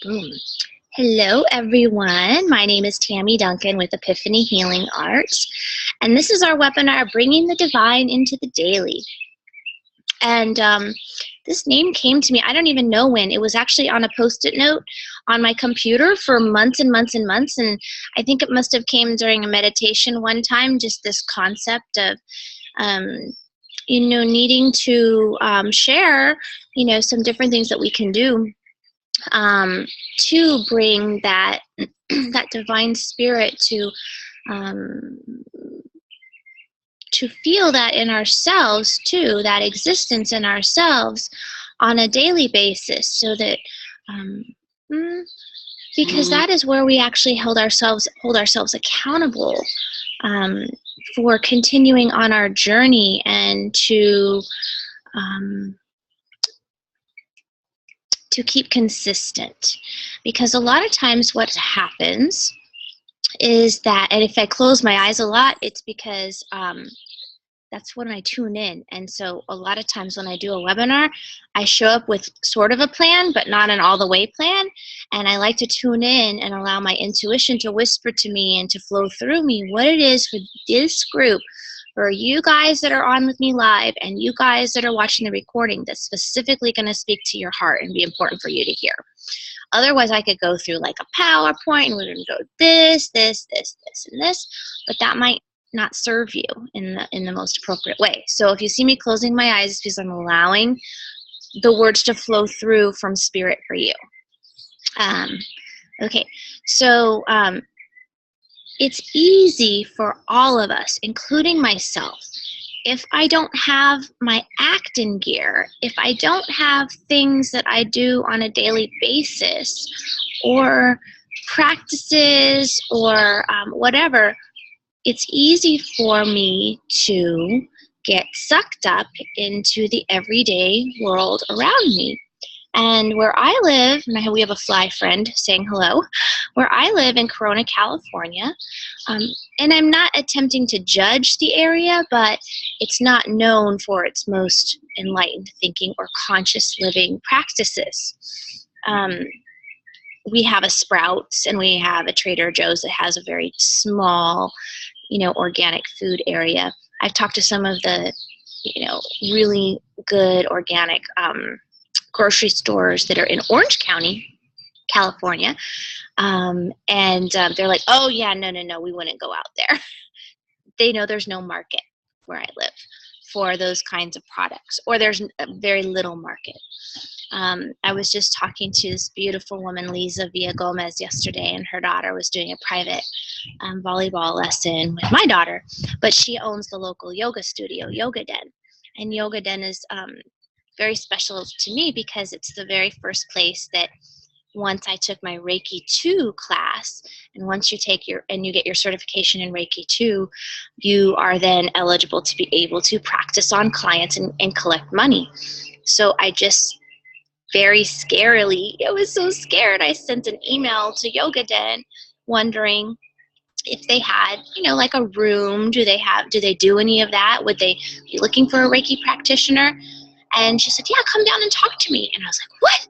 Boom. Hello, everyone. My name is Tammy Duncan with Epiphany Healing Arts, and this is our webinar, Bringing the Divine into the Daily. And this name came to me, I don't even know when. It was actually on a Post-it note on my computer for months and months and months, and I think it must have came during a meditation one time, just this concept of needing to share, some different things that we can do to bring that that divine spirit um, to feel that in ourselves too, that existence in ourselves on a daily basis, so that because that is where we actually hold ourselves accountable for continuing on our journey and to keep consistent. Because a lot of times what happens is that, and if I close my eyes a lot, it's because that's when I tune in. And so a lot of times when I do a webinar, I show up with sort of a plan, but not an all the way plan. And I like to tune in and allow my intuition to whisper to me and to flow through me what it is for this group, for you guys that are on with me live and you guys that are watching the recording, that's specifically going to speak to your heart and be important for you to hear. Otherwise, I could go through like a PowerPoint and we're going to go this, this, this, this, and this, but that might not serve you in the most appropriate way. So if you see me closing my eyes, it's because I'm allowing the words to flow through from spirit for you. Okay, so it's easy for all of us, including myself. If I don't have my act in gear, if I don't have things that I do on a daily basis, or practices, or whatever, it's easy for me to get sucked up into the everyday world around me. And where I live, and we have a fly friend saying hello, where I live in Corona, California, and I'm not attempting to judge the area, but it's not known for its most enlightened thinking or conscious living practices. We have a Sprouts and we have a Trader Joe's that has a very small, organic food area. I've talked to some of the, really good organic grocery stores that are in Orange County, California, and they're like, oh yeah, no, we wouldn't go out there. They know there's no market where I live for those kinds of products, or there's a very little market. I was just talking to this beautiful woman, Lisa Villagomez, yesterday, and her daughter was doing a private volleyball lesson with my daughter, but she owns the local yoga studio, Yoga Den. And Yoga Den is very special to me because it's the very first place that, once I took my Reiki 2 class, and once you take you get your certification in Reiki 2, you are then eligible to be able to practice on clients and collect money. So I just very scarily, I was so scared, I sent an email to Yoga Den wondering if they had, like a room. Do they do any of that? Would they be looking for a Reiki practitioner? And she said, yeah, come down and talk to me. And I was like, what?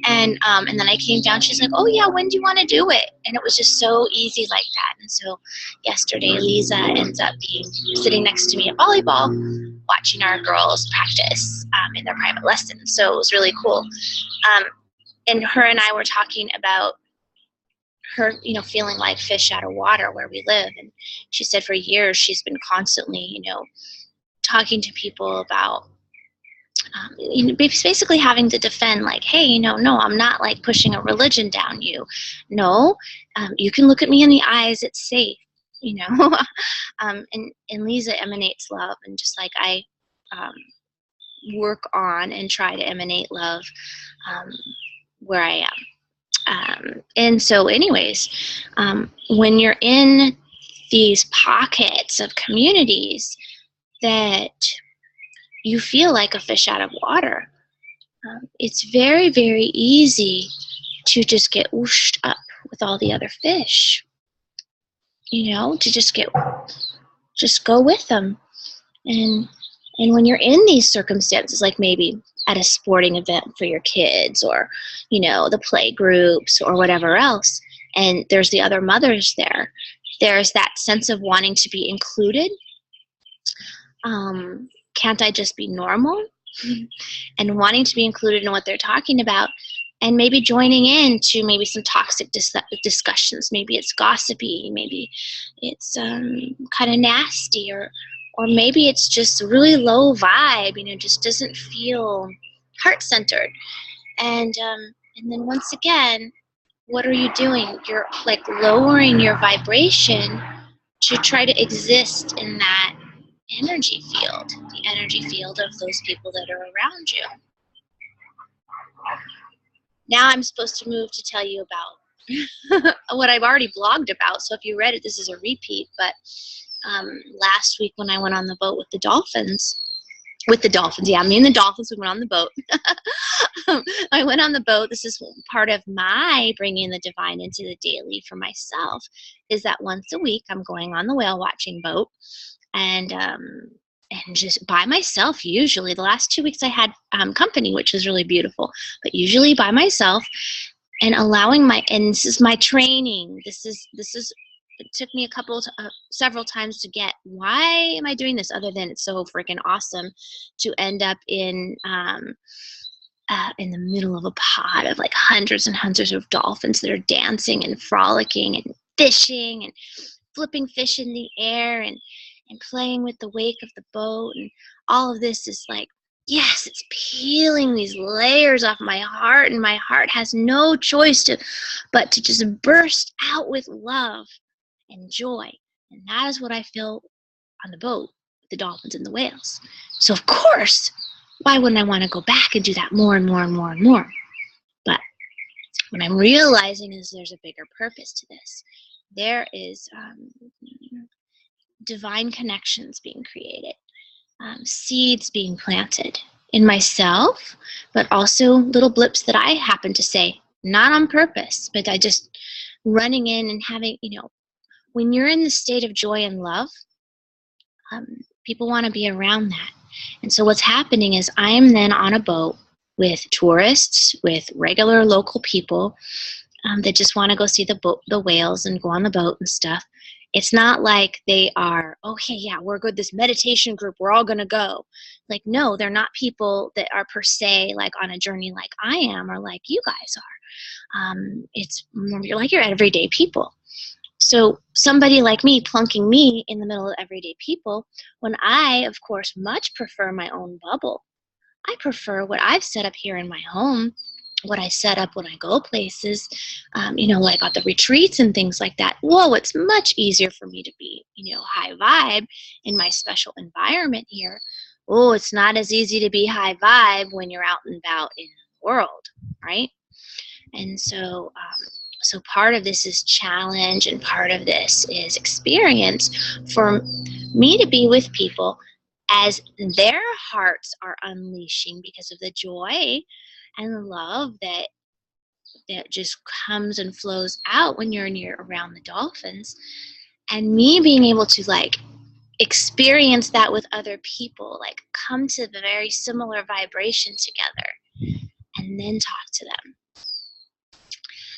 And then I came down, she's like, oh yeah, when do you want to do it? And it was just so easy like that. And so yesterday, Lisa ends up sitting next to me at volleyball, watching our girls practice in their private lessons. So it was really cool. And her and I were talking about her, feeling like fish out of water where we live. And she said for years she's been constantly, talking to people about basically having to defend, like, hey, no, I'm not like pushing a religion down you. No, you can look at me in the eyes. It's safe, and Lisa emanates love, and just like I work on and try to emanate love where I am. And so anyways, when you're in these pockets of communities that you feel like a fish out of water, it's very, very easy to just get whooshed up with all the other fish, to just go with them. And when you're in these circumstances, like maybe at a sporting event for your kids, or, the play groups or whatever else. And there's the other mothers there. There's that sense of wanting to be included. Can't I just be normal? And wanting to be included in what they're talking about, and maybe joining in to maybe some toxic discussions. Maybe it's gossipy, maybe it's kind of nasty, or maybe it's just really low vibe, just doesn't feel heart-centered. And then once again, what are you doing? You're like lowering your vibration to try to exist in that energy field, the energy field of those people that are around you. Now I'm supposed to move to tell you about what I've already blogged about. So if you read it, this is a repeat. But last week when I went on the boat with the dolphins, yeah, me and the dolphins, we went on the boat. I went on the boat. This is part of my bringing the divine into the daily for myself, is that once a week I'm going on the whale watching boat, and just by myself. Usually the last 2 weeks I had company, which was really beautiful, but usually by myself, and allowing and this is my training. This is it took me several times to get, why am I doing this, other than it's so freaking awesome to end up in the middle of a pod of like hundreds and hundreds of dolphins that are dancing and frolicking and fishing and flipping fish in the air and playing with the wake of the boat. And all of this is like, yes, it's peeling these layers off my heart, and my heart has no choice but to just burst out with love and joy. And that is what I feel on the boat with the dolphins and the whales. So of course, why wouldn't I want to go back and do that more and more and more and more? But what I'm realizing is there's a bigger purpose to this. There is divine connections being created, seeds being planted in myself, but also little blips that I happen to say, not on purpose, but I just running in and having, when you're in the state of joy and love, people want to be around that. And so what's happening is I am then on a boat with tourists, with regular local people that just want to go see the whales and go on the boat and stuff. It's not like they are, okay, yeah, we're good, this meditation group, we're all going to go. Like, no, they're not people that are per se like on a journey like I am or like you guys are. You're like your everyday people. So somebody like me plunking me in the middle of everyday people, when I, of course, much prefer my own bubble. I prefer what I've set up here in my home, what I set up when I go places, like at the retreats and things like that. Whoa, it's much easier for me to be, high vibe in my special environment here. Oh, it's not as easy to be high vibe when you're out and about in the world, right? And so part of this is challenge, and part of this is experience for me to be with people as their hearts are unleashing because of the joy and the love that just comes and flows out when you're around the dolphins, and me being able to like experience that with other people, like come to the very similar vibration together and then talk to them.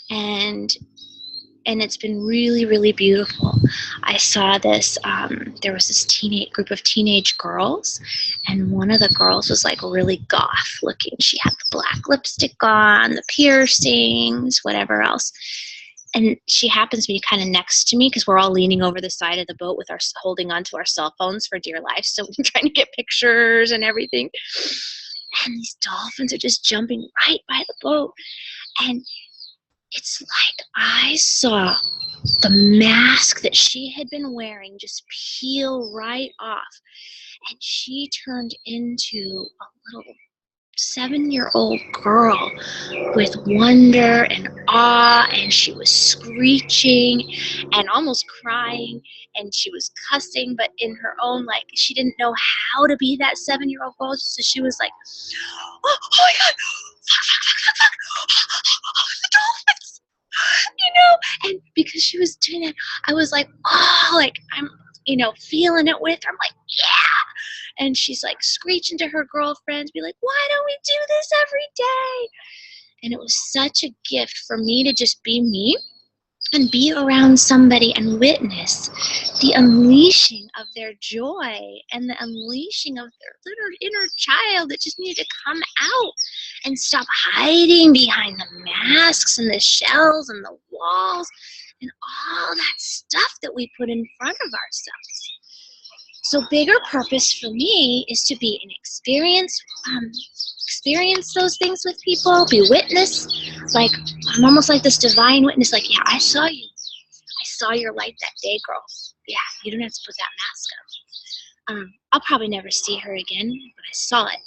And it's been really, really beautiful. I saw this, there was this group of teenage girls, and one of the girls was like really goth looking. She had the black lipstick on, the piercings, whatever else. And she happens to be kind of next to me because we're all leaning over the side of the boat with holding onto our cell phones for dear life. So we're trying to get pictures and everything. And these dolphins are just jumping right by the boat. And it's like I saw the mask that she had been wearing just peel right off. And she turned into a little 7-year-old girl with wonder and awe, and she was screeching and almost crying, and she was cussing, but in her own, like, she didn't know how to be that 7-year-old girl, so she was like, oh my God, fuck, the dolphins, and because she was doing that, I was like, oh, like, I'm, feeling it with her. I'm like, yeah. And she's like screeching to her girlfriends, be like, why don't we do this every day? And it was such a gift for me to just be me and be around somebody and witness the unleashing of their joy and the unleashing of their little inner child that just needed to come out and stop hiding behind the masks and the shells and the walls and all that stuff that we put in front of ourselves. So bigger purpose for me is to be an experience those things with people, be witness. Like, I'm almost like this divine witness, like, yeah, I saw you. I saw your light that day, girl. Yeah, you don't have to put that mask up. I'll probably never see her again, but I saw it.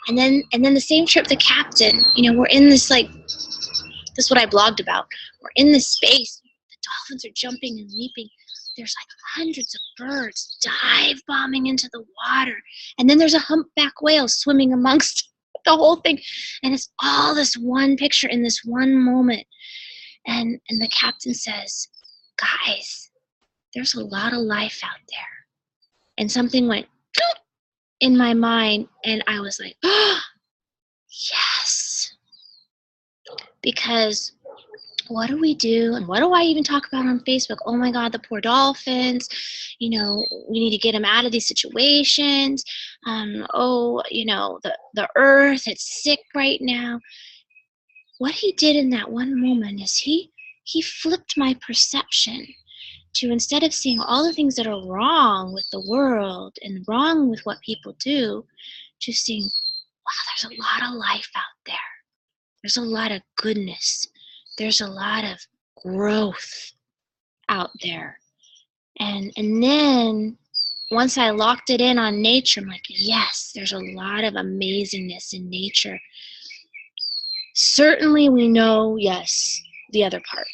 And then the same trip, the captain, we're in this, like, this is what I blogged about. We're in this space. The dolphins are jumping and leaping. There's like hundreds of birds dive bombing into the water. And then there's a humpback whale swimming amongst the whole thing. And it's all this one picture in this one moment. And the captain says, guys, there's a lot of life out there. And something went in my mind. And I was like, oh, yes. Because what do we do? And what do I even talk about on Facebook? Oh my God, the poor dolphins. We need to get them out of these situations. The earth, it's sick right now. What he did in that one moment is he flipped my perception to, instead of seeing all the things that are wrong with the world and wrong with what people do, to seeing, wow, there's a lot of life out there. There's a lot of goodness. There's a lot of growth out there. And then once I locked it in on nature, I'm like, yes, there's a lot of amazingness in nature. Certainly we know, yes, the other part.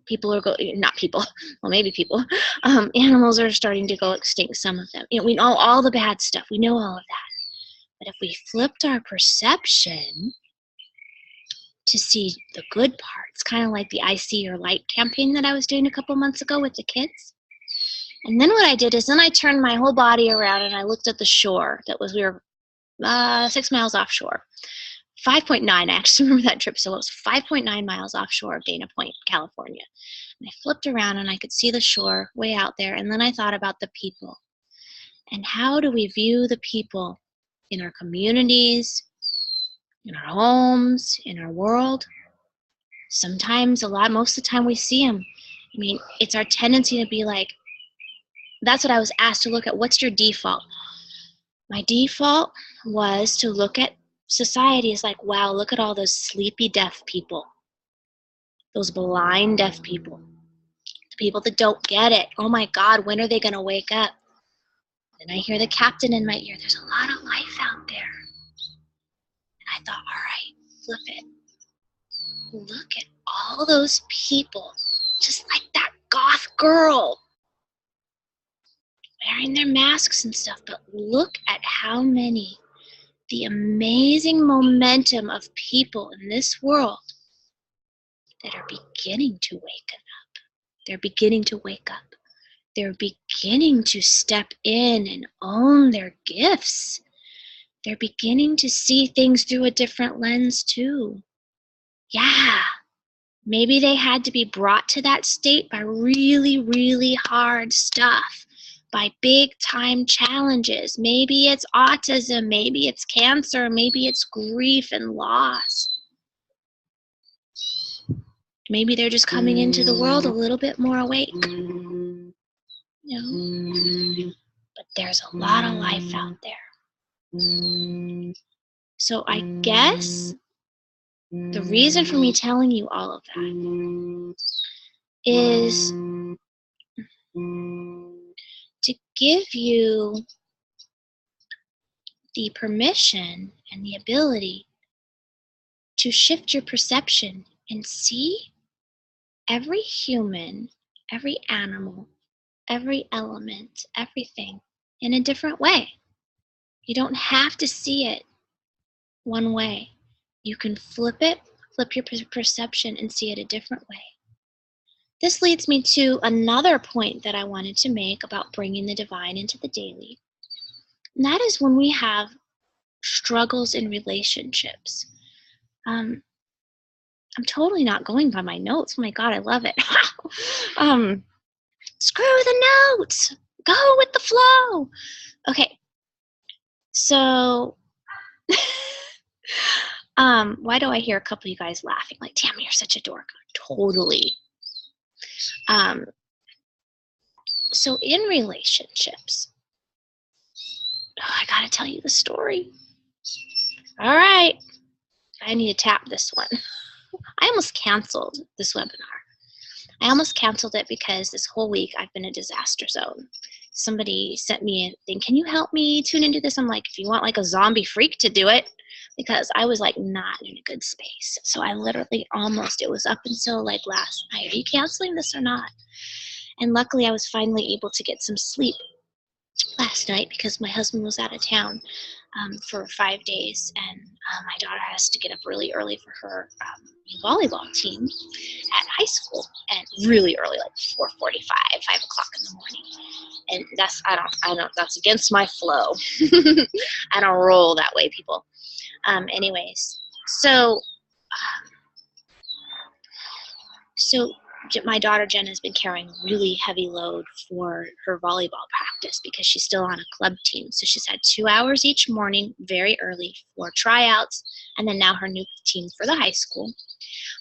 People are not people, well, maybe people. Animals are starting to go extinct, some of them. We know all the bad stuff. We know all of that. But if we flipped our perception to see the good parts, kind of like the I See Your Light campaign that I was doing a couple months ago with the kids. And then what I did is then I turned my whole body around and I looked at the shore. We were 6 miles offshore. 5.9, I actually remember that trip. So it was 5.9 miles offshore of Dana Point, California. And I flipped around and I could see the shore way out there. And then I thought about the people. And how do we view the people in our communities, in our homes, in our world? Sometimes, most of the time we see them. It's our tendency to be like, that's what I was asked to look at. What's your default? My default was to look at society as like, wow, look at all those sleepy deaf people. Those blind deaf people. The people that don't get it. Oh my God, when are they going to wake up? And I hear the captain in my ear. There's a lot of life out there. And I thought, all right, flip it. Look at all those people, just like that goth girl, wearing their masks and stuff. But look at how many, the amazing momentum of people in this world that are beginning to wake up. They're beginning to wake up. They're beginning to step in and own their gifts. They're beginning to see things through a different lens too. Yeah, maybe they had to be brought to that state by really, really hard stuff, by big time challenges. Maybe it's autism, maybe it's cancer, maybe it's grief and loss. Maybe they're just coming into the world a little bit more awake. But there's a lot of life out there. So I guess the reason for me telling you all of that is to give you the permission and the ability to shift your perception and see every human, every animal, every element, everything in a different way. You don't have to see it one way. You can flip your perception and see it a different way. this leads me to another point that I wanted to make about bringing the divine into the daily. And that is when we have struggles in relationships. Um, I'm totally not going by my notes. Oh my God, I love it. Screw the notes. Go with the flow. Okay. So, why do I hear a couple of you guys laughing? Like, Tammy, you're such a dork. Totally. So in relationships, I gotta tell you the story. All right. I need to tap this one. I almost canceled this webinar. I almost canceled it because this whole week I've been a disaster zone. Somebody sent me a thing, can you help me tune into this? I'm like, if you want like a zombie freak to do it, because I was like not in a good space. So I literally almost, it was up until like last night, are you canceling this or not? And luckily I was finally able to get some sleep last night because my husband was out of town for 5 days, and my daughter has to get up really early for her volleyball team at high school, and really early, like 4:45, 5 o'clock in the morning. And that's I don't that's against my flow. I don't roll that way, people. Anyways, so my daughter Jen has been carrying a really heavy load for her volleyball practice because she's still on a club team. So she's had 2 hours each morning, very early, for tryouts, and then now her new team for the high school.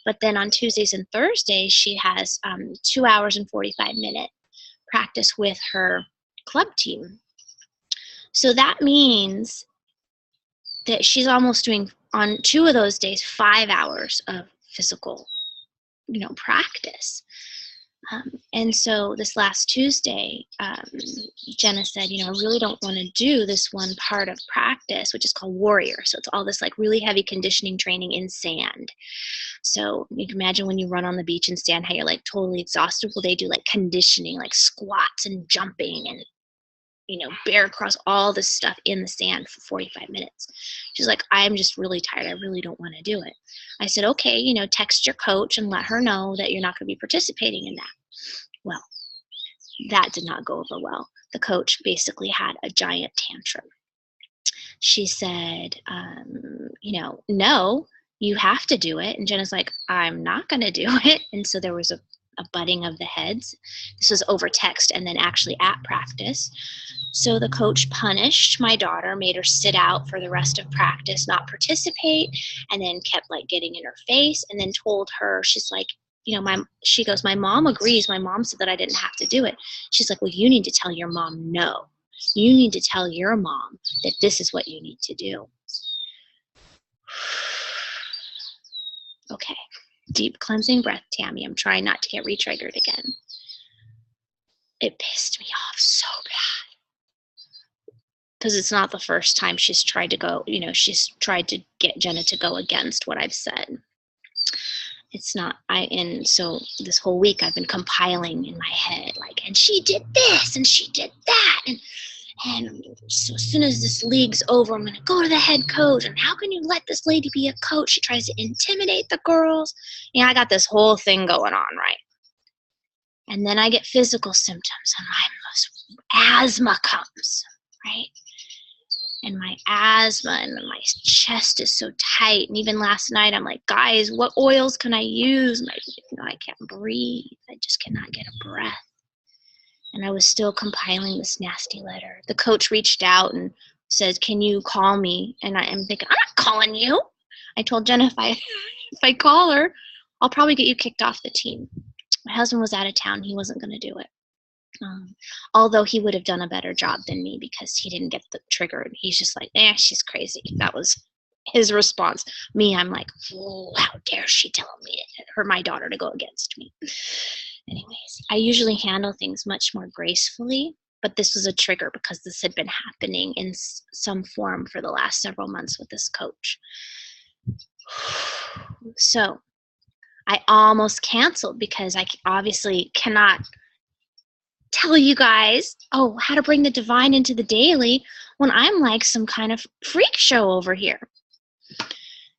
But then on Tuesdays and Thursdays, she has 2 hours and 45-minute practice with her club team. So that means that she's almost doing, on 2 of those days, 5 hours of physical practice. And so this last Tuesday, Jenna said, I really don't want to do this one part of practice, which is called Warrior. So it's all this like really heavy conditioning training in sand. So you can imagine when you run on the beach in sand, how you're like totally exhausted. Well, they do like conditioning, like squats and jumping and bear across all this stuff in the sand for 45 minutes. She's like, I'm just really tired. I really don't want to do it. I said, okay, text your coach and let her know that you're not going to be participating in that. Well, that did not go over well. The coach basically had a giant tantrum. She said, no, you have to do it. And Jenna's like, I'm not going to do it. And so there was a butting of the heads. This was over text and then actually at practice. So the coach punished my daughter, made her sit out for the rest of practice, not participate, and then kept like getting in her face, and then told her, she's like, she goes, my mom agrees. My mom said that I didn't have to do it. She's like, well, you need to tell your mom no. You need to tell your mom that this is what you need to do. Okay. Deep cleansing breath, Tammy. I'm trying not to get re-triggered again. It pissed me off so bad. Because it's not the first time she's tried to go, she's tried to get Jenna to go against what I've said. It's not, and so this whole week I've been compiling in my head, like, and she did this, and she did that, and so as soon as this league's over, I'm going to go to the head coach, and how can you let this lady be a coach? She tries to intimidate the girls. I got this whole thing going on, right? And then I get physical symptoms, and my asthma comes, right? And my asthma and my chest is so tight. And even last night, I'm like, guys, what oils can I use? I can't breathe. I just cannot get a breath. And I was still compiling this nasty letter. The coach reached out and said, can you call me? And I'm thinking, I'm not calling you. I told Jenna, if I call her, I'll probably get you kicked off the team. My husband was out of town. He wasn't going to do it. Although he would have done a better job than me because he didn't get triggered. He's just like, she's crazy. That was his response. Me, I'm like, oh, how dare she tell my daughter to go against me. Anyways, I usually handle things much more gracefully, but this was a trigger because this had been happening in some form for the last several months with this coach. So I almost canceled because I obviously cannot tell you guys, how to bring the divine into the daily when I'm like some kind of freak show over here.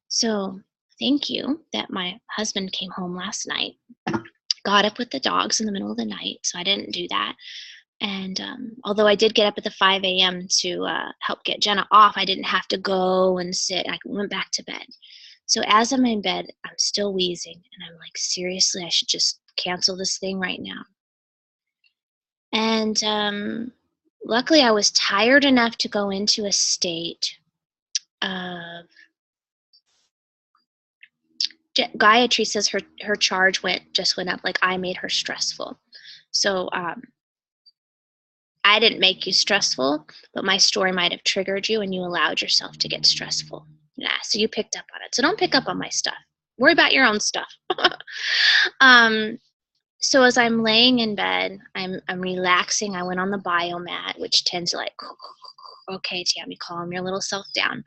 So thank you that my husband came home last night got up with the dogs in the middle of the night, so I didn't do that. And although I did get up at the 5 a.m. to help get Jenna off, I didn't have to go and sit. I went back to bed. So as I'm in bed, I'm still wheezing, and I'm like, seriously, I should just cancel this thing right now. And luckily, I was tired enough to go into a state of Gayatri says her charge just went up, like I made her stressful. So I didn't make you stressful, but my story might have triggered you and you allowed yourself to get stressful. Yeah, so you picked up on it. So don't pick up on my stuff. Worry about your own stuff. So as I'm laying in bed, I'm relaxing. I went on the biomat, which tends to like, okay, Tammy, calm your little self down.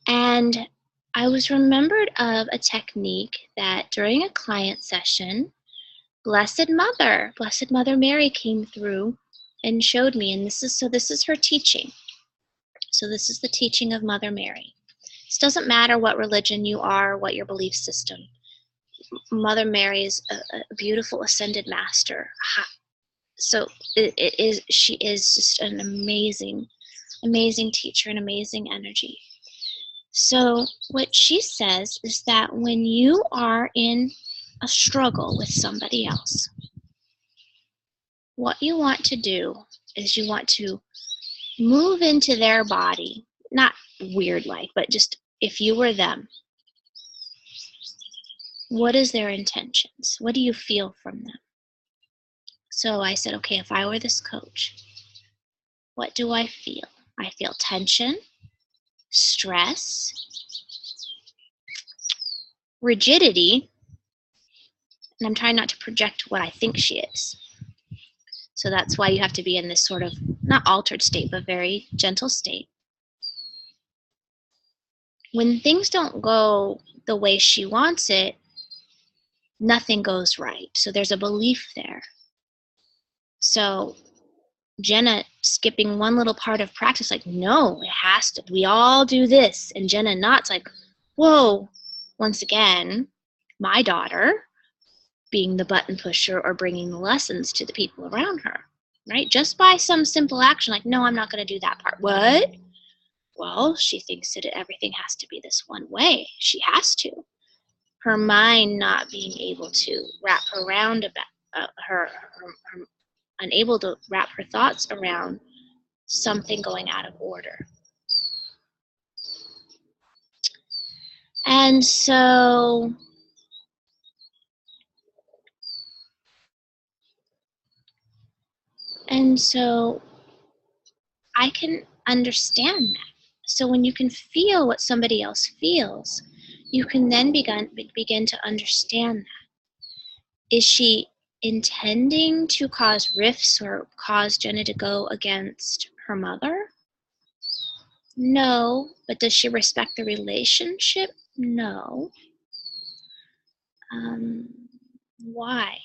And I was remembered of a technique that during a client session, Blessed Mother Mary came through and showed me, and this is her teaching. So this is the teaching of Mother Mary. This doesn't matter what religion you are, what your belief system. Mother Mary is a beautiful ascended master. So she is just an amazing, amazing teacher, an amazing energy. So what she says is that when you are in a struggle with somebody else, what you want to do is you want to move into their body, not weird like, but just if you were them, what is their intentions? What do you feel from them? So I said, okay, if I were this coach, what do I feel? I feel tension, stress, rigidity, and I'm trying not to project what I think she is. So that's why you have to be in this sort of, not altered state, but very gentle state. When things don't go the way she wants it, nothing goes right. So there's a belief there. So Jenna skipping one little part of practice, like, no, it has to, we all do this. And Jenna Knott's like, whoa, once again, my daughter being the button pusher or bringing the lessons to the people around her, right? Just by some simple action, like, no, I'm not going to do that part. What? Well, she thinks that everything has to be this one way. She has to. Her mind not being able to wrap around about her unable to wrap her thoughts around something going out of order. And so I can understand that. So when you can feel what somebody else feels, you can then begin to understand that. Is she intending to cause rifts or cause Jenna to go against her mother? No. But does she respect the relationship? No. Why?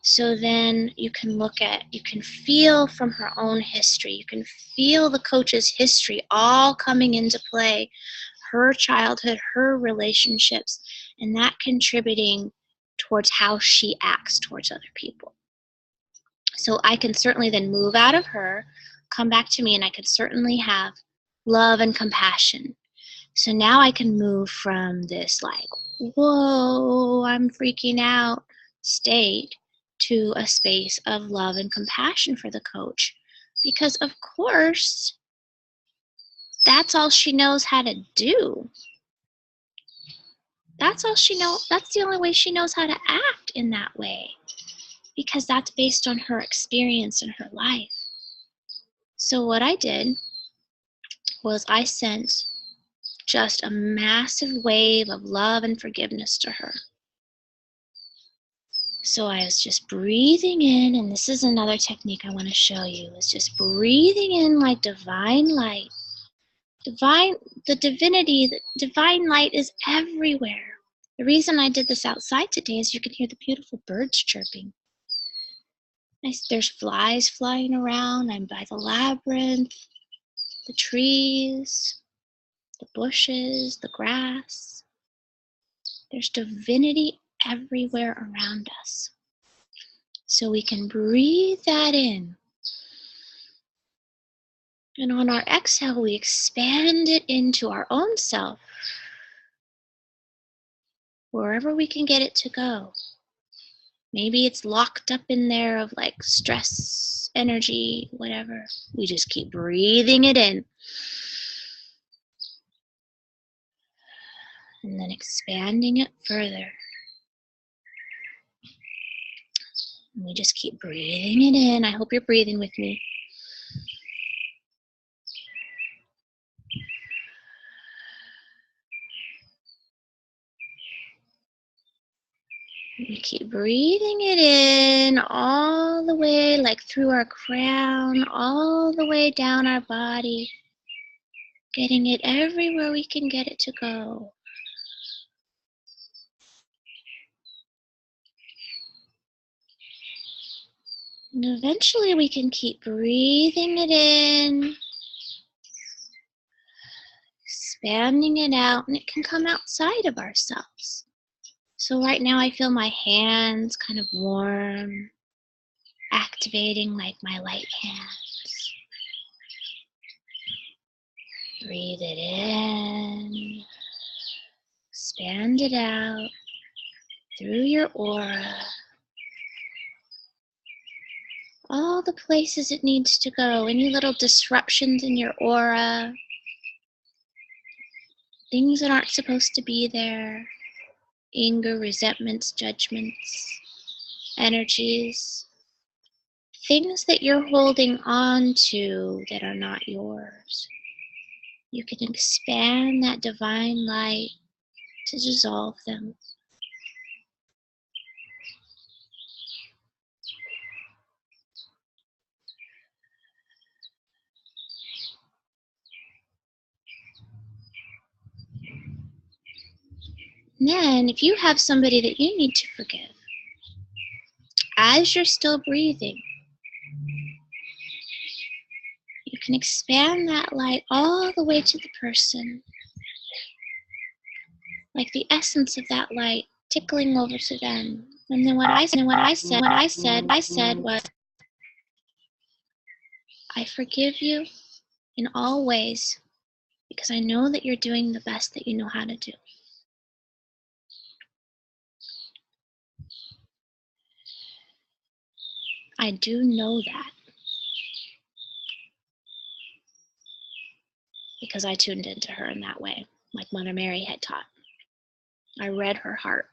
So then you can feel from her own history. You can feel the coach's history all coming into play, her childhood, her relationships, and that contributing towards how she acts towards other people. So I can certainly then move out of her, come back to me, and I could certainly have love and compassion. So now I can move from this like, whoa, I'm freaking out state to a space of love and compassion for the coach. Because of course, that's all she knows how to do. That's all she knows. That's the only way she knows how to act in that way. Because that's based on her experience in her life. So what I did was I sent just a massive wave of love and forgiveness to her. So I was just breathing in, and this is another technique I want to show you, is just breathing in like divine light. The divinity, the divine light is everywhere. The reason I did this outside today is you can hear the beautiful birds chirping. There's flies flying around. I'm by the labyrinth, the trees, the bushes, the grass. There's divinity everywhere around us. So we can breathe that in. And on our exhale, we expand it into our own self, wherever we can get it to go. Maybe it's locked up in there of like stress, energy, whatever. We just keep breathing it in. And then expanding it further. And we just keep breathing it in. I hope you're breathing with me. We keep breathing it in all the way, like through our crown, all the way down our body. Getting it everywhere we can get it to go. And eventually we can keep breathing it in, expanding it out, and it can come outside of ourselves. So right now I feel my hands kind of warm, activating like my light hands. Breathe it in, expand it out through your aura. All the places it needs to go, any little disruptions in your aura, things that aren't supposed to be there, anger, resentments, judgments, energies, things that you're holding on to that are not yours. You can expand that divine light to dissolve them. And then, if you have somebody that you need to forgive, as you're still breathing, you can expand that light all the way to the person. Like the essence of that light tickling over to them. And then what I said was, I forgive you in all ways because I know that you're doing the best that you know how to do. I do know that because I tuned into her in that way, like Mother Mary had taught. I read her heart.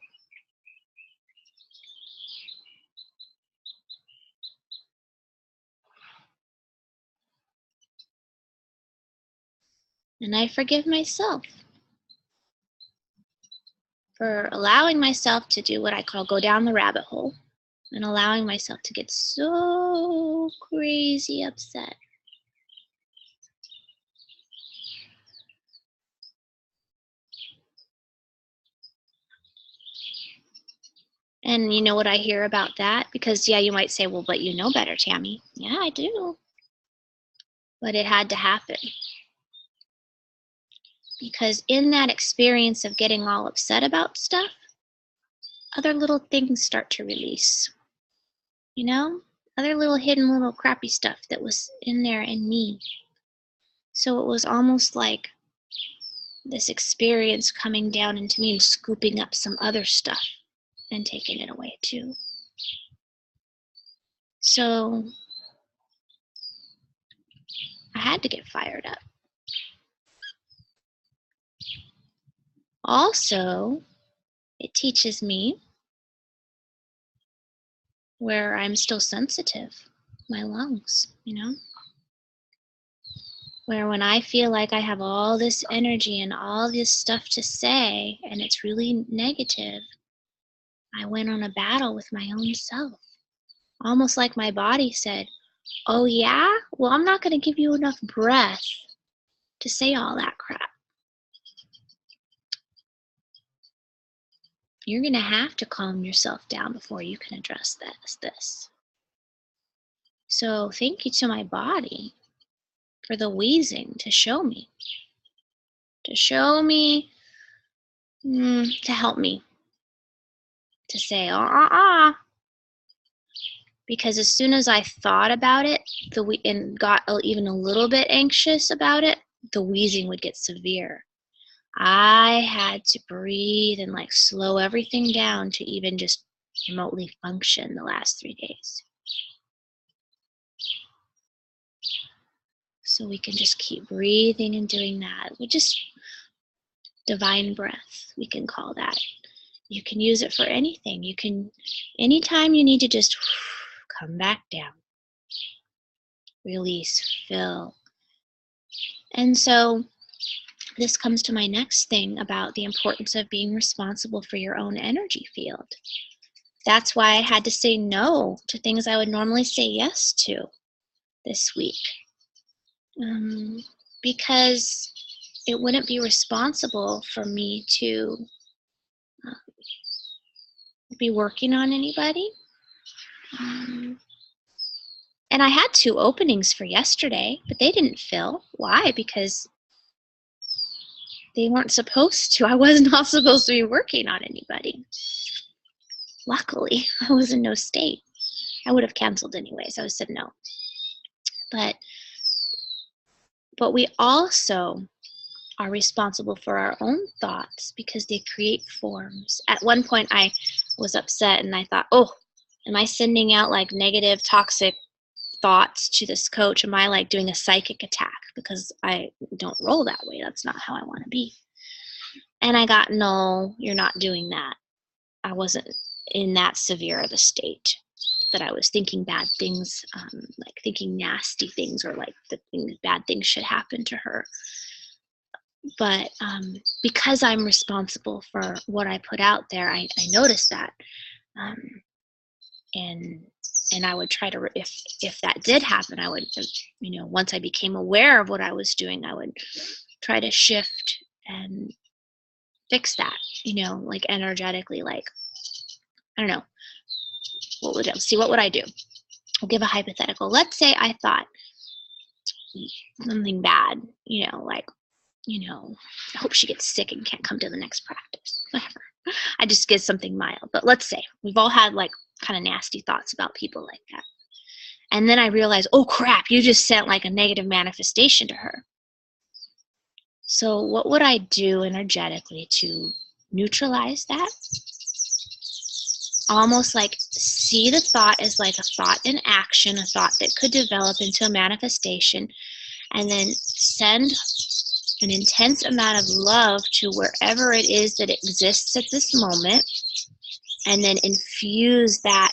And I forgive myself for allowing myself to do what I call go down the rabbit hole and allowing myself to get so crazy upset. And you know what I hear about that? Because yeah, you might say, well, but you know better, Tammy. Yeah, I do. But it had to happen. Because in that experience of getting all upset about stuff, other little things start to release. You know? Other little hidden little crappy stuff that was in there in me. So it was almost like this experience coming down into me and scooping up some other stuff and taking it away too. So I had to get fired up. Also, it teaches me where I'm still sensitive, my lungs, you know? Where when I feel like I have all this energy and all this stuff to say and it's really negative, I went on a battle with my own self. Almost like my body said, oh yeah? Well, I'm not going to give you enough breath to say all that crap. You're going to have to calm yourself down before you can address this. So thank you to my body for the wheezing to help me, to say, because as soon as I thought about it, and got even a little bit anxious about it, the wheezing would get severe. I had to breathe and like slow everything down to even just remotely function the last 3 days. So we can just keep breathing and doing that. We just divine breath, we can call that. You can use it for anything. You can, anytime you need to just come back down, release, fill. And so this comes to my next thing about the importance of being responsible for your own energy field. That's why I had to say no to things I would normally say yes to this week. Because it wouldn't be responsible for me to be working on anybody. And I had 2 openings for yesterday, but they didn't fill. Why? Because they weren't supposed to. I was not supposed to be working on anybody. Luckily, I was in no state. I would have canceled anyways. I would have said no. But we also are responsible for our own thoughts because they create forms. At one point, I was upset and I thought, oh, am I sending out like negative, toxic thoughts to this coach? Am I like doing a psychic attack? Because I don't roll that way. That's not how I want to be. And I got, no, you're not doing that. I wasn't in that severe of a state that I was thinking bad things, like thinking nasty things, or like bad things should happen to her. But because I'm responsible for what I put out there, I noticed that. And I would try to, if that did happen, I would, once I became aware of what I was doing, I would try to shift and fix that, like energetically, like, I don't know, what would I do? I'll give a hypothetical. Let's say I thought something bad, like, I hope she gets sick and can't come to the next practice. Whatever. I just get something mild. But let's say we've all had like kind of nasty thoughts about people like that. And then I realized, oh crap, you just sent like a negative manifestation to her. So what would I do energetically to neutralize that? Almost like see the thought as like a thought in action, a thought that could develop into a manifestation, and then send an intense amount of love to wherever it is that exists at this moment, and then infuse that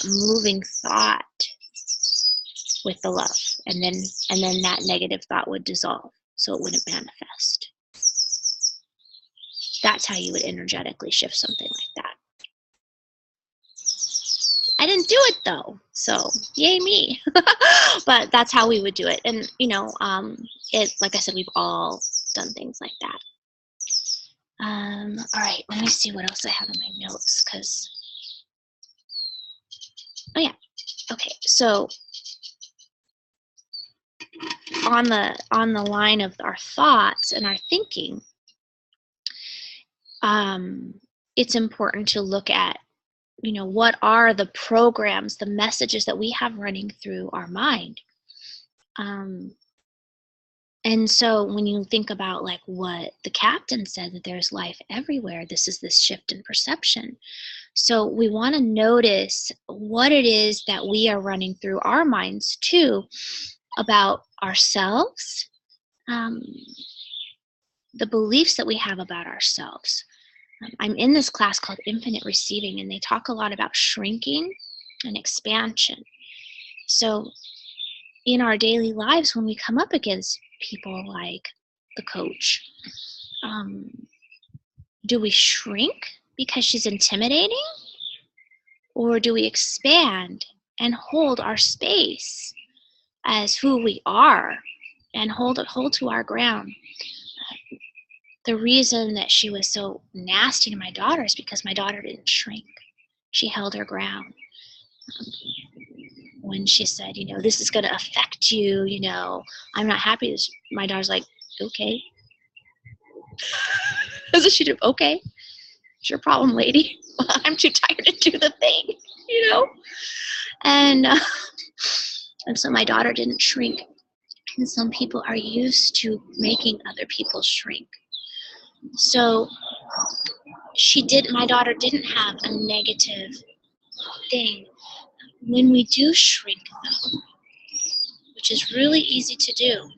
moving thought with the love, and then that negative thought would dissolve, so it wouldn't manifest. That's how you would energetically shift something like that. I didn't do it though, so yay me. But that's how we would do it. And like I said, we've all done things like that. All right, let me see what else I have in my notes, because, oh yeah, okay, so on the line of our thoughts and our thinking, it's important to look at, what are the programs, the messages that we have running through our mind. And so when you think about like what the captain said, that there's life everywhere, this is this shift in perception. So we want to notice what it is that we are running through our minds too about ourselves, the beliefs that we have about ourselves. I'm in this class called Infinite Receiving, and they talk a lot about shrinking and expansion. So in our daily lives, when we come up against people like the coach, do we shrink because she's intimidating? Or do we expand and hold our space as who we are and hold to our ground? The reason that she was so nasty to my daughter is because my daughter didn't shrink. She held her ground. When she said, this is going to affect you, I'm not happy. My daughter's like, okay. So she did, okay. It's your problem, lady. I'm too tired to do the thing, you know? And, uh, and so my daughter didn't shrink. And some people are used to making other people shrink. So my daughter didn't have a negative thing. When we do shrink, though, which is really easy to do,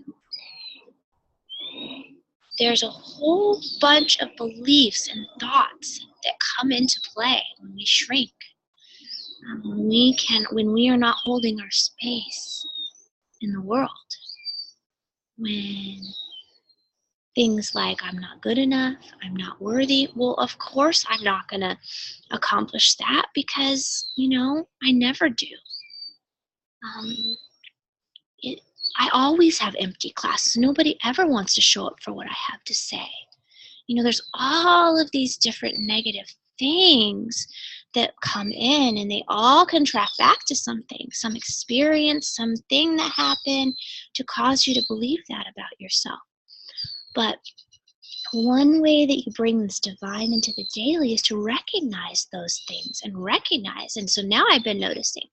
there's a whole bunch of beliefs and thoughts that come into play when we shrink. When we are not holding our space in the world, when things like I'm not good enough, I'm not worthy, well, of course I'm not going to accomplish that because, I never do. I always have empty classes. Nobody ever wants to show up for what I have to say. There's all of these different negative things that come in, and they all can track back to something, some experience, something that happened to cause you to believe that about yourself. But one way that you bring this divine into the daily is to recognize those things and so now I've been noticing,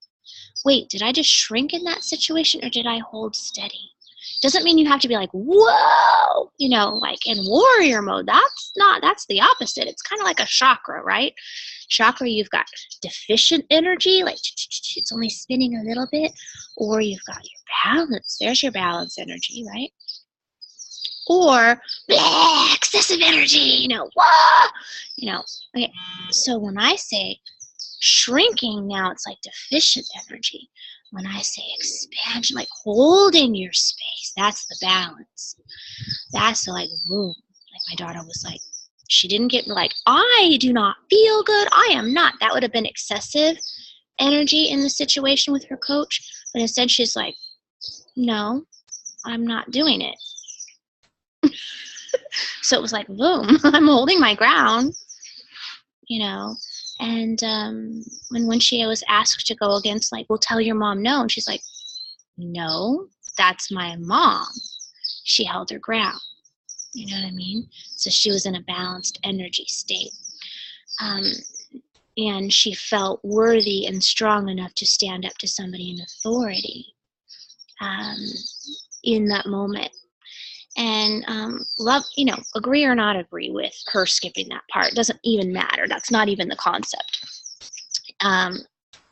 wait, did I just shrink in that situation or did I hold steady? Doesn't mean you have to be like, whoa, like in warrior mode. That's the opposite. It's kind of like a chakra, right? Chakra, you've got deficient energy, like it's only spinning a little bit, or you've got your balance. There's your balance energy, right? Or excessive energy, whoa, okay. So when I say shrinking, now it's like deficient energy. When I say expansion, like holding your space, that's the balance. That's the like, boom. Like my daughter was like, she didn't get like, I do not feel good. I am not. That would have been excessive energy in the situation with her coach. But instead she's like, no, I'm not doing it. So it was like, boom, I'm holding my ground, And when she was asked to go against, like, well, tell your mom no, and she's like, no, that's my mom. She held her ground. You know what I mean? So she was in a balanced energy state. And she felt worthy and strong enough to stand up to somebody in authority in that moment. And love, agree or not agree with her skipping that part. Doesn't even matter. That's not even the concept.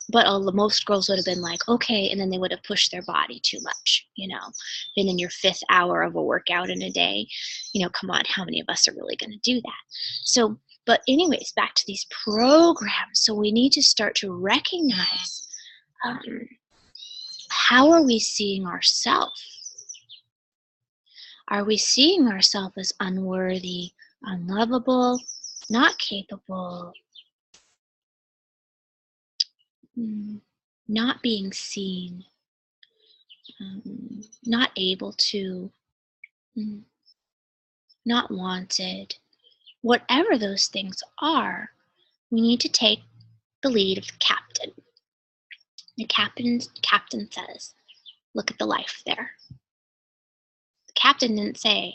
But most girls would have been like, okay, and then they would have pushed their body too much, been in your 5th hour of a workout in a day. Come on, how many of us are really going to do that? So, but anyways, back to these programs. So we need to start to recognize how are we seeing ourselves? Are we seeing ourselves as unworthy, unlovable, not capable, not being seen, not able to, not wanted? Whatever those things are, we need to take the lead of the captain. The captain says, look at the life there. The captain didn't say,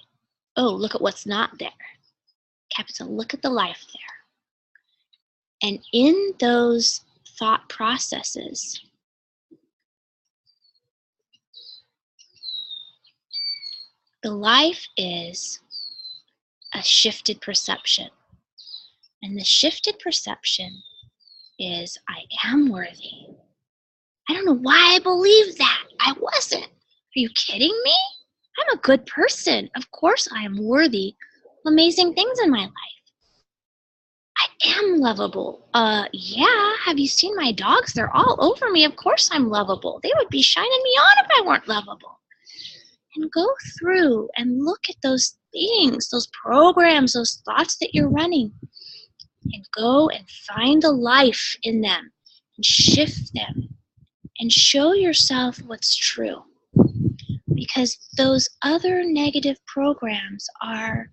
oh, look at what's not there. The captain said, look at the life there. And in those thought processes, the life is a shifted perception. And the shifted perception is, I am worthy. I don't know why I believed that. I wasn't. Are you kidding me? I'm a good person. Of course I am worthy of amazing things in my life. I am lovable. Yeah, have you seen my dogs? They're all over me. Of course I'm lovable. They would be shining me on if I weren't lovable. And go through and look at those things, those programs, those thoughts that you're running, and go and find the life in them and shift them and show yourself what's true. Because those other negative programs are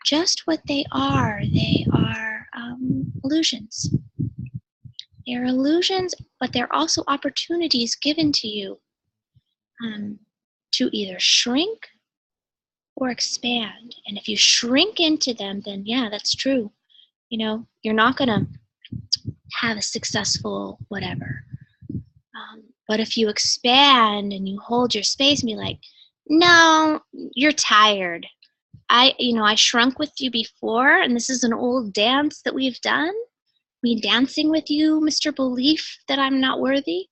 just what they are. They are illusions. They're illusions, but they're also opportunities given to you to either shrink or expand. And if you shrink into them, then yeah, that's true. You're not going to have a successful whatever. But if you expand and you hold your space and be like, no, you're tired. I shrunk with you before, and this is an old dance that we've done. Me dancing with you, Mr. Belief that I'm not worthy.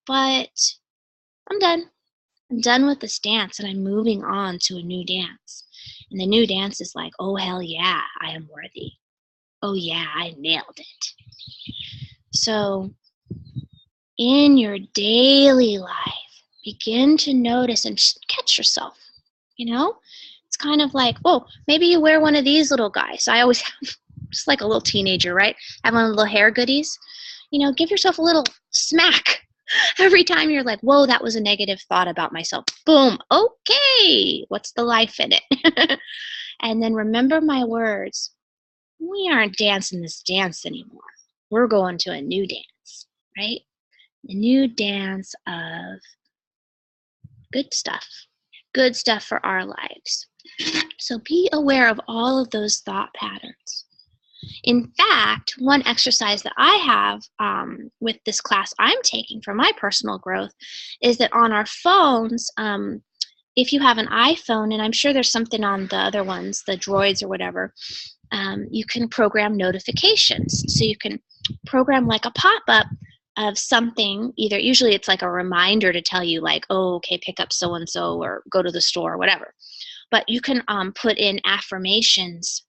But I'm done. I'm done with this dance, and I'm moving on to a new dance. And the new dance is like, oh, hell yeah, I am worthy. Oh, yeah, I nailed it. So in your daily life, begin to notice and catch yourself. It's kind of like, whoa, maybe you wear one of these little guys. I always have, just like a little teenager, right? Have one of the little hair goodies. Give yourself a little smack every time you're like, whoa, that was a negative thought about myself. Boom. Okay. What's the life in it? And then remember my words. We aren't dancing this dance anymore. We're going to a new dance, right? A new dance of good stuff for our lives. So be aware of all of those thought patterns. In fact, one exercise that I have with this class I'm taking for my personal growth is that on our phones, if you have an iPhone, and I'm sure there's something on the other ones, the Droids or whatever, you can program notifications. So you can program like a pop-up of something, usually it's like a reminder to tell you like, oh, okay, pick up so-and-so or go to the store or whatever. But you can put in affirmations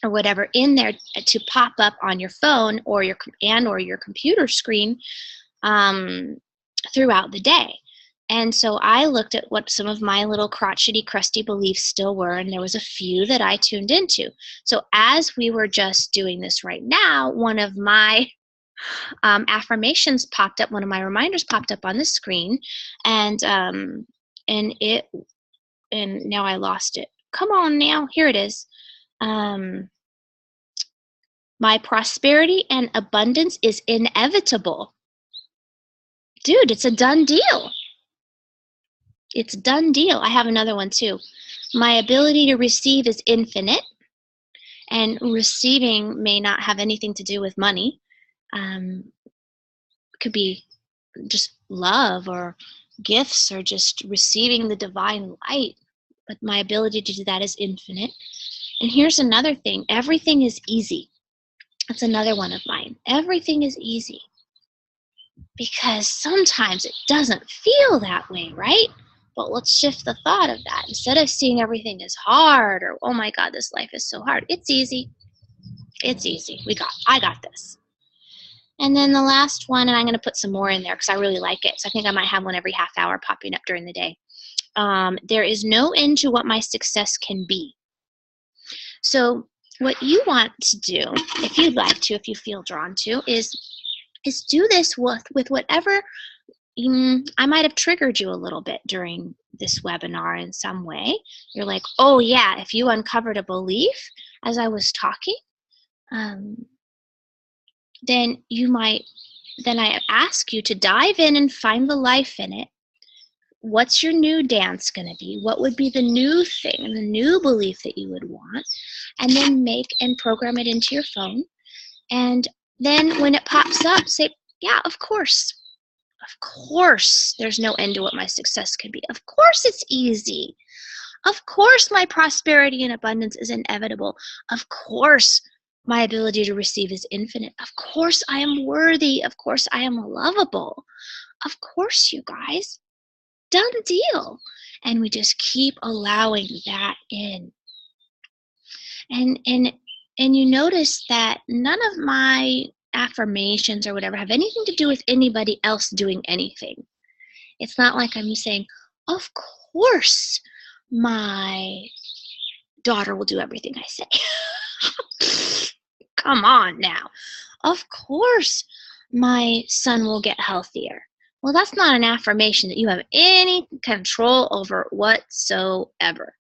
or whatever in there to pop up on your phone or your computer screen throughout the day. And so I looked at what some of my little crotchety, crusty beliefs still were, and there was a few that I tuned into. So as we were just doing this right now, one of my affirmations popped up, one of my reminders popped up on the screen, and now I lost it. Come on now, here it is. My prosperity and abundance is inevitable. Dude, it's a done deal. It's a done deal. I have another one too. My ability to receive is infinite, and receiving may not have anything to do with money. It could be just love or gifts or just receiving the divine light. But my ability to do that is infinite. And here's another thing. Everything is easy. That's another one of mine. Everything is easy. Because sometimes it doesn't feel that way, right? But let's shift the thought of that. Instead of seeing everything as hard or, oh my God, this life is so hard. It's easy. It's easy. I got this. And then the last one, and I'm going to put some more in there because I really like it. So I think I might have one every half hour popping up during the day. There is no end to what my success can be. So what you want to do, if you'd like to, if you feel drawn to, is do this with whatever. I might have triggered you a little bit during this webinar in some way. You're like, oh yeah, if you uncovered a belief as I was talking, then I ask you to dive in and find the life in it. What's your new dance going to be? What would be the new thing and the new belief that you would want? And then make and program it into your phone. And then when it pops up, say, yeah, of course. Of course, there's no end to what my success can be. Of course, it's easy. Of course, my prosperity and abundance is inevitable. Of course, my ability to receive is infinite. Of course, I am worthy. Of course, I am lovable. Of course, you guys. Done deal. And we just keep allowing that in. And you notice that none of my affirmations or whatever have anything to do with anybody else doing anything. It's not like I'm saying, of course my daughter will do everything I say. Come on now. Of course my son will get healthier. Well, that's not an affirmation that you have any control over whatsoever.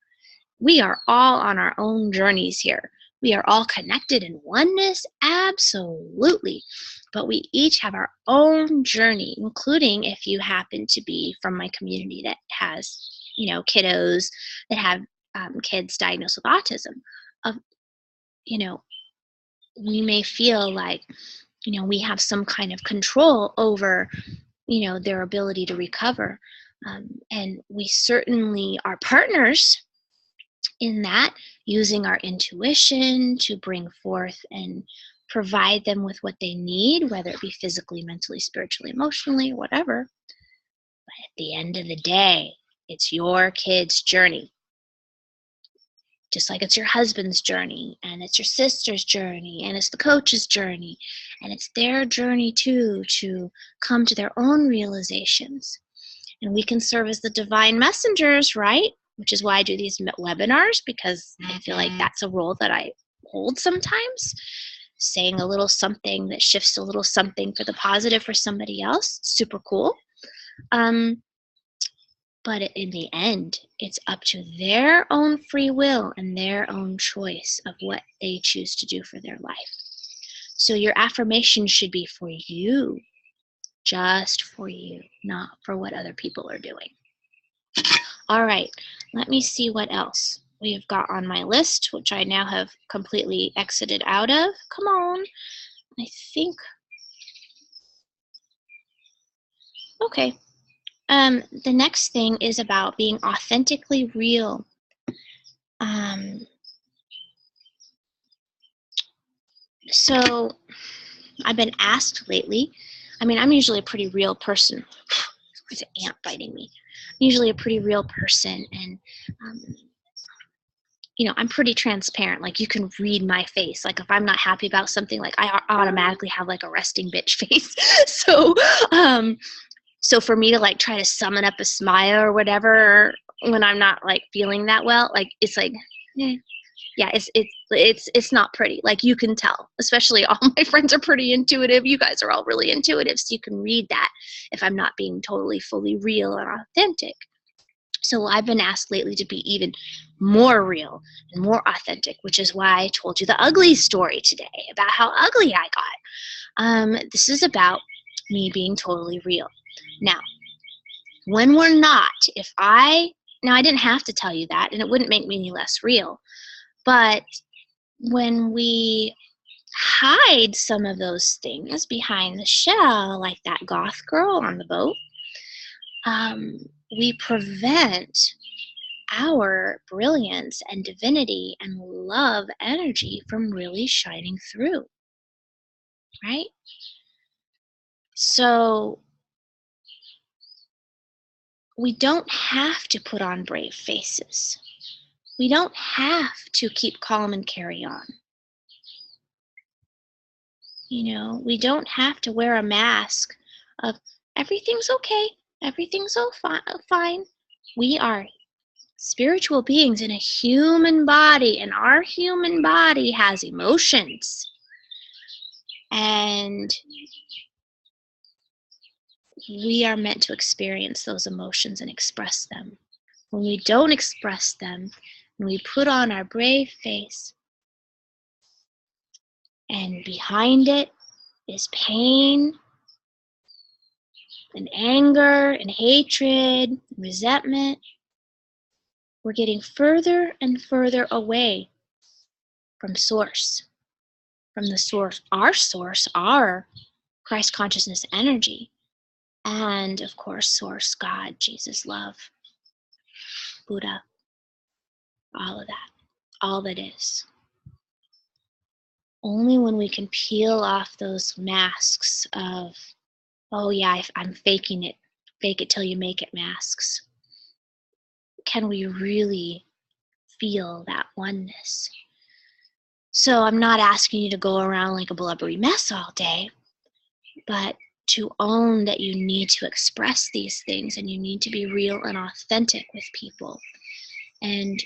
We are all on our own journeys here. We are all connected in oneness, absolutely. But we each have our own journey, including if you happen to be from my community that has, kiddos that have kids diagnosed with autism. we may feel like, we have some kind of control over, their ability to recover. And we certainly are partners in that, using our intuition to bring forth and provide them with what they need, whether it be physically, mentally, spiritually, emotionally, whatever. But at the end of the day, it's your kid's journey. Just like it's your husband's journey, and it's your sister's journey, and it's the coach's journey, and it's their journey too, to come to their own realizations. And we can serve as the divine messengers, right? Which is why I do these webinars, because I feel like that's a role that I hold sometimes, saying a little something that shifts a little something for the positive for somebody else. Super cool. But in the end, it's up to their own free will and their own choice of what they choose to do for their life. So your affirmation should be for you, just for you, not for what other people are doing. All right, let me see what else we've got on my list, which I now have completely exited out of. Come on. I think. Okay. The next thing is about being authentically real. So I've been asked lately. I mean, I'm usually a pretty real person. There's an ant biting me. I'm usually a pretty real person, and I'm pretty transparent. Like, you can read my face. Like, if I'm not happy about something, like, I automatically have like a resting bitch face. So for me to like try to summon up a smile or whatever when I'm not like feeling that well, like, it's like, yeah, it's not pretty. Like, you can tell. Especially all my friends are pretty intuitive. You guys are all really intuitive, so you can read that if I'm not being totally fully real and authentic. So I've been asked lately to be even more real and more authentic, which is why I told you the ugly story today about how ugly I got. This is about me being totally real. Now, when we're not, I didn't have to tell you that, and it wouldn't make me any less real, but when we hide some of those things behind the shell, like that goth girl on the boat, we prevent our brilliance and divinity and love energy from really shining through, right? So we don't have to put on brave faces. We don't have to keep calm and carry on. We don't have to wear a mask of everything's okay, everything's all fine. We are spiritual beings in a human body, and our human body has emotions. And we are meant to experience those emotions and express them. When we don't express them, and we put on our brave face, and behind it is pain and anger and hatred and resentment, we're getting further and further away from source, from the source, our Christ consciousness energy, and of course, source, God, Jesus, love, Buddha, all of that, all that is. Only when we can peel off those masks of, oh yeah, I'm faking it, fake it till you make it masks, can we really feel that oneness. So I'm not asking you to go around like a blubbery mess all day, but to own that you need to express these things, and you need to be real and authentic with people. And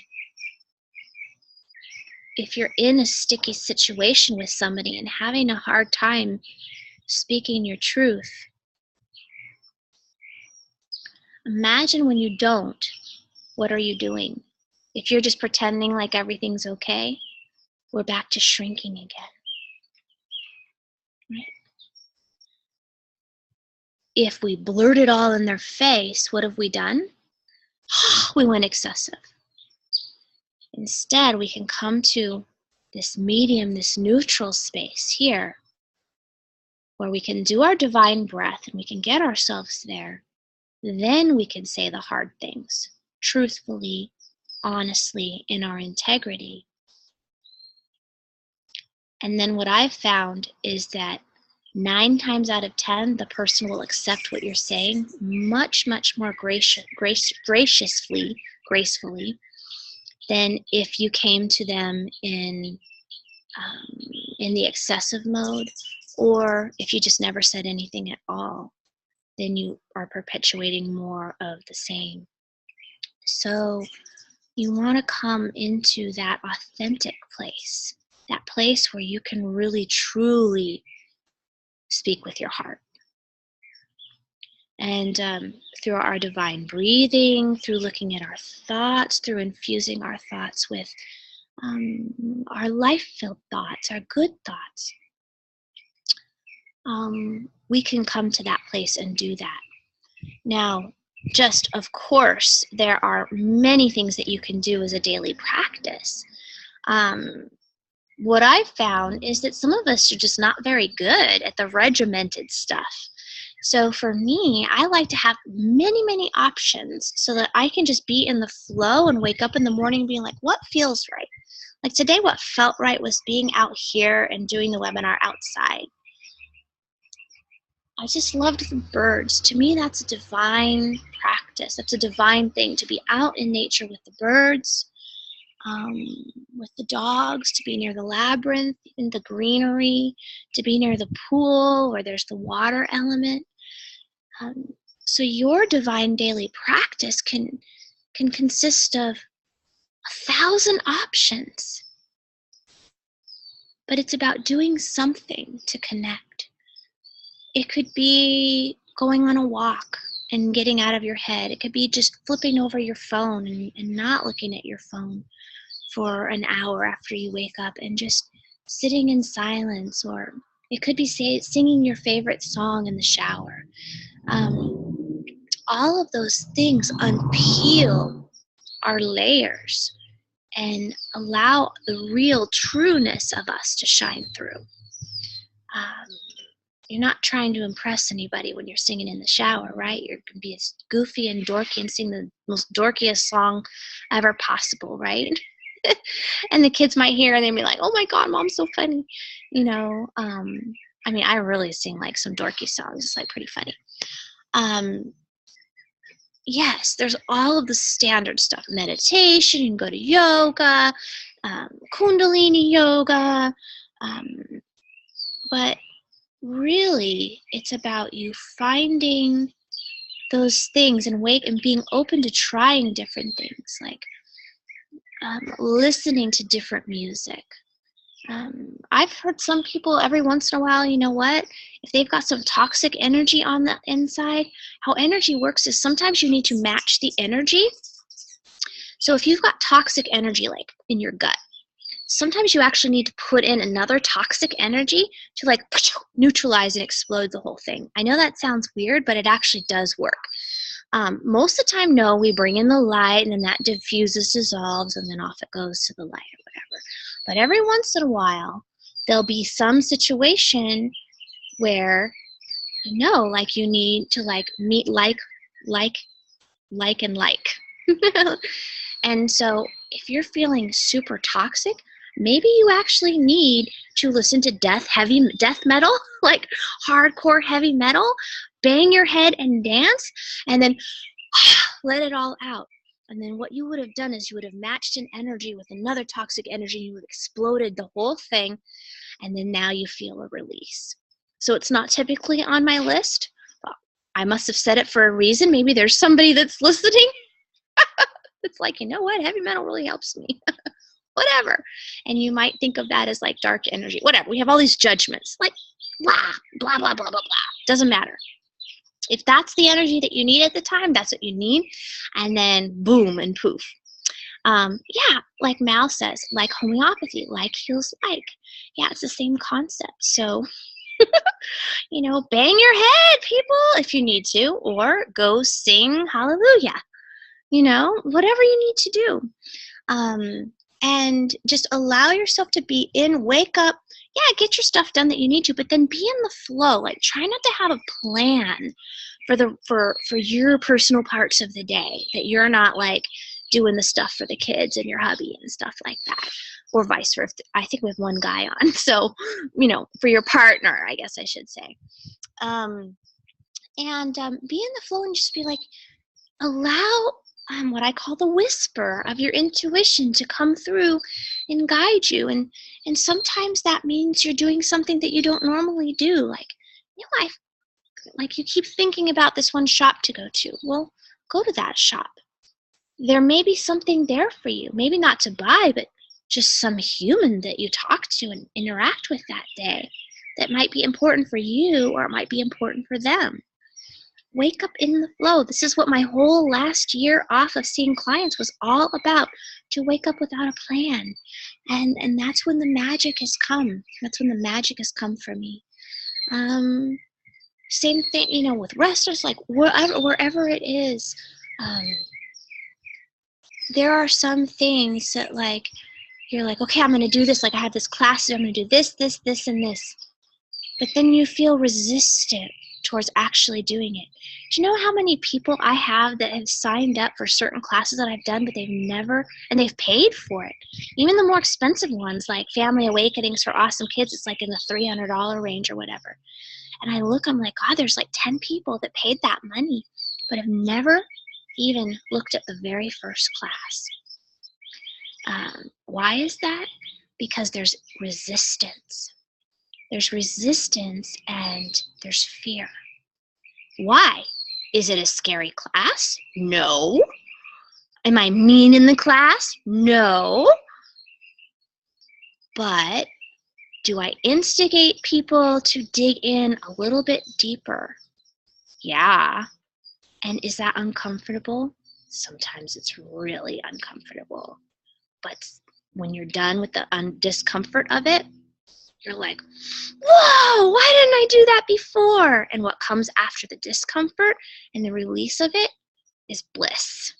if you're in a sticky situation with somebody and having a hard time speaking your truth, imagine when you don't, what are you doing? If you're just pretending like everything's okay, we're back to shrinking again. Right? If we blurt it all in their face, what have we done? We went excessive. Instead, we can come to this medium, this neutral space here, where we can do our divine breath and we can get ourselves there, then we can say the hard things truthfully, honestly, in our integrity. And then what I've found is that 9 times out of 10, the person will accept what you're saying much, much more graciously, gracefully, than if you came to them in the excessive mode, or if you just never said anything at all, then you are perpetuating more of the same. So you want to come into that authentic place, that place where you can really, truly speak with your heart. And through our divine breathing, through looking at our thoughts, through infusing our thoughts with our life-filled thoughts, our good thoughts, we can come to that place and do that. Now, just of course, there are many things that you can do as a daily practice. What I've found is that some of us are just not very good at the regimented stuff. So for me, I like to have many, many options so that I can just be in the flow and wake up in the morning being like, what feels right? Like today, what felt right was being out here and doing the webinar outside. I just loved the birds. To me, that's a divine practice. That's a divine thing, to be out in nature with the birds, with the dogs, to be near the labyrinth, in the greenery, to be near the pool where there's the water element. So your divine daily practice can consist of 1,000 options. But it's about doing something to connect. It could be going on a walk and getting out of your head. It could be just flipping over your phone and not looking at your phone for an hour after you wake up and just sitting in silence. Or it could be singing your favorite song in the shower. All of those things unpeel our layers and allow the real trueness of us to shine through. You're not trying to impress anybody when you're singing in the shower, right? You're going to be as goofy and dorky and sing the most dorkiest song ever possible, right? And the kids might hear and they'd be like, oh my God, Mom's so funny. You know, I mean, I really sing like some dorky songs. It's like pretty funny. Yes, there's all of the standard stuff. Meditation, you can go to yoga, Kundalini yoga, but really it's about you finding those things and being open to trying different things, like listening to different music. I've heard some people every once in a while, you know what, if they've got some toxic energy on the inside, how energy works is sometimes you need to match the energy. So if you've got toxic energy like in your gut, sometimes you actually need to put in another toxic energy to like neutralize and explode the whole thing. I know that sounds weird, but it actually does work. Most of the time, no, we bring in the light and then that diffuses, dissolves, and then off it goes to the light or whatever. But every once in a while, there'll be some situation where, you know, like you need to like meet like. And so if you're feeling super toxic, maybe you actually need to listen to death metal, like hardcore heavy metal, bang your head and dance, and then let it all out. And then what you would have done is you would have matched an energy with another toxic energy, you would have exploded the whole thing, and then now you feel a release. So it's not typically on my list. Well, I must have said it for a reason. Maybe there's somebody that's listening. It's like, you know what, heavy metal really helps me. Whatever. And you might think of that as like dark energy. Whatever. We have all these judgments. Like, blah, blah, blah, blah, blah, blah. Doesn't matter. If that's the energy that you need at the time, that's what you need. And then boom and poof. Yeah, like Mal says, like homeopathy, like heals like. Yeah, it's the same concept. So, you know, bang your head, people, if you need to, or go sing hallelujah. You know, whatever you need to do. and just allow yourself to be in, wake up, yeah, get your stuff done that you need to, but then be in the flow. Like, try not to have a plan for your personal parts of the day, that you're not like doing the stuff for the kids and your hubby and stuff like that, or vice versa. I think we have one guy on, so for your partner, I guess I should say. And be in the flow and just be like, allow what I call the whisper of your intuition to come through and guide you. And sometimes that means you're doing something that you don't normally do. Like, like you keep thinking about this one shop to go to. Well, go to that shop. There may be something there for you. Maybe not to buy, but just some human that you talk to and interact with that day that might be important for you, or it might be important for them. Wake up in the flow. This is what my whole last year off of seeing clients was all about, to wake up without a plan. And that's when the magic has come. That's when the magic has come for me. Same thing, with wrestlers, like wherever it is. There are some things that, like, you're like, okay, I'm going to do this. Like, I have this class, I'm going to do this, this, this, and this. But then you feel resistant towards actually doing it. Do you know how many people I have that have signed up for certain classes that I've done, but they've paid for it? Even the more expensive ones, like Family Awakenings for Awesome Kids, it's like in the $300 range or whatever. And I look, I'm like, God, there's like 10 people that paid that money, but have never even looked at the very first class. Why is that? Because there's resistance. There's resistance and there's fear. Why? Is it a scary class? No. Am I mean in the class? No. But do I instigate people to dig in a little bit deeper? Yeah. And is that uncomfortable? Sometimes it's really uncomfortable. But when you're done with the discomfort of it, you're like, whoa, why didn't I do that before? And what comes after the discomfort and the release of it is bliss.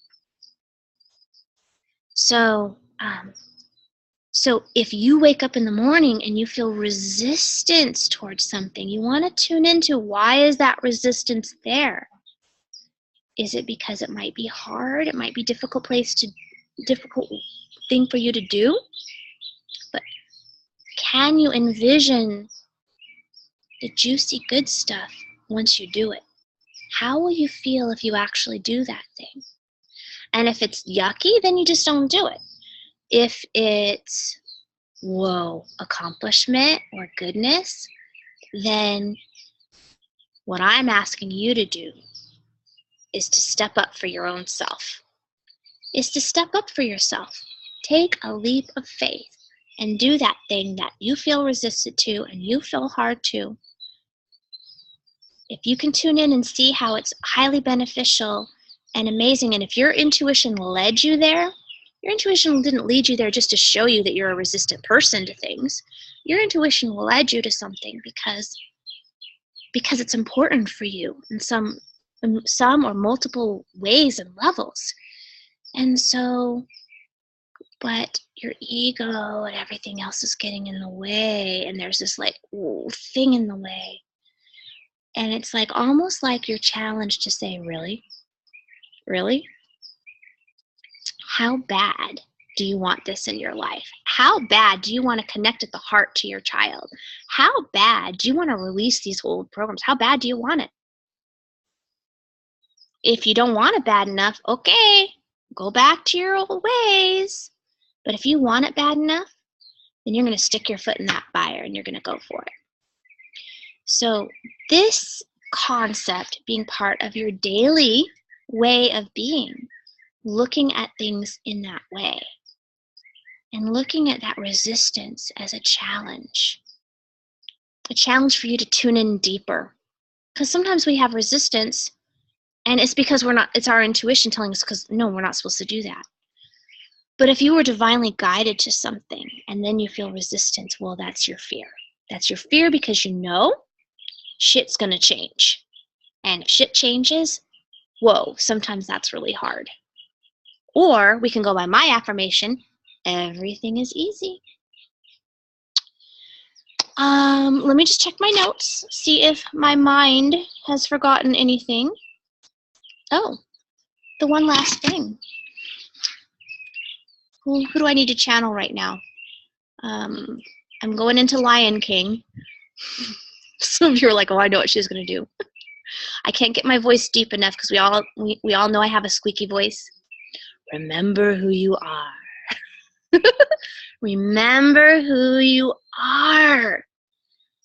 So if you wake up in the morning and you feel resistance towards something, you want to tune into, why is that resistance there? Is it because it might be hard? It might be difficult thing for you to do? But can you envision the juicy good stuff once you do it? How will you feel if you actually do that thing? And if it's yucky, then you just don't do it. If it's, whoa, accomplishment or goodness, then what I'm asking you to do is to step up for your own self. Is to step up for yourself. Take a leap of faith and do that thing that you feel resisted to and you feel hard to. If you can tune in and see how it's highly beneficial and amazing, and if your intuition led you there, your intuition didn't lead you there just to show you that you're a resistant person to things. Your intuition led you to something because it's important for you in some or multiple ways and levels. And so, but your ego and everything else is getting in the way, and there's this like thing in the way. And it's like almost like you're challenged to say, really? Really? How bad do you want this in your life? How bad do you want to connect at the heart to your child? How bad do you want to release these old programs? How bad do you want it? If you don't want it bad enough, okay, go back to your old ways. But if you want it bad enough, then you're going to stick your foot in that fire and you're going to go for it. So this concept being part of your daily way of being, looking at things in that way and looking at that resistance as a challenge for you to tune in deeper. Because sometimes we have resistance and it's because it's our intuition telling us, because no, we're not supposed to do that. But if you were divinely guided to something and then you feel resistance, well, that's your fear. That's your fear because you know shit's going to change. And if shit changes, whoa, sometimes that's really hard. Or we can go by my affirmation, Everything is easy. Let me just check my notes, see if my mind has forgotten anything. Oh, the one last thing. Who do I need to channel right now? I'm going into Lion King. Some of you are like, oh, I know what she's going to do. I can't get my voice deep enough because we all know I have a squeaky voice. Remember who you are. Remember who you are.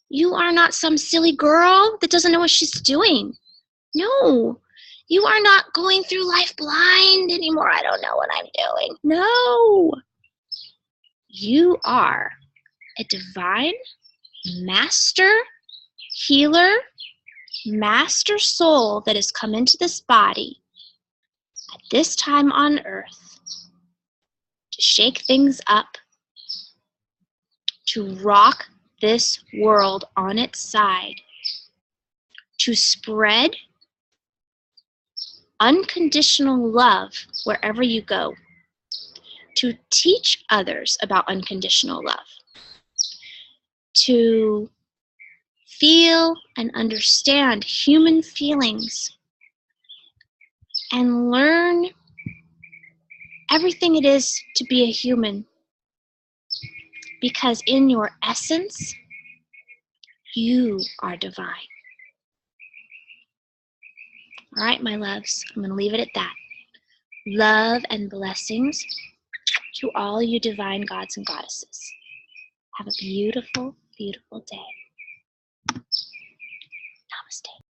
You are not some silly girl that doesn't know what she's doing. No, you are not going through life blind anymore. I don't know what I'm doing. No. You are a divine master healer, master soul that has come into this body at this time on earth to shake things up, to rock this world on its side, to spread unconditional love wherever you go, to teach others about unconditional love, to feel and understand human feelings, and learn everything it is to be a human. Because in your essence, you are divine. All right, my loves, I'm going to leave it at that. Love and blessings to all you divine gods and goddesses. Have a beautiful, beautiful day. Namaste.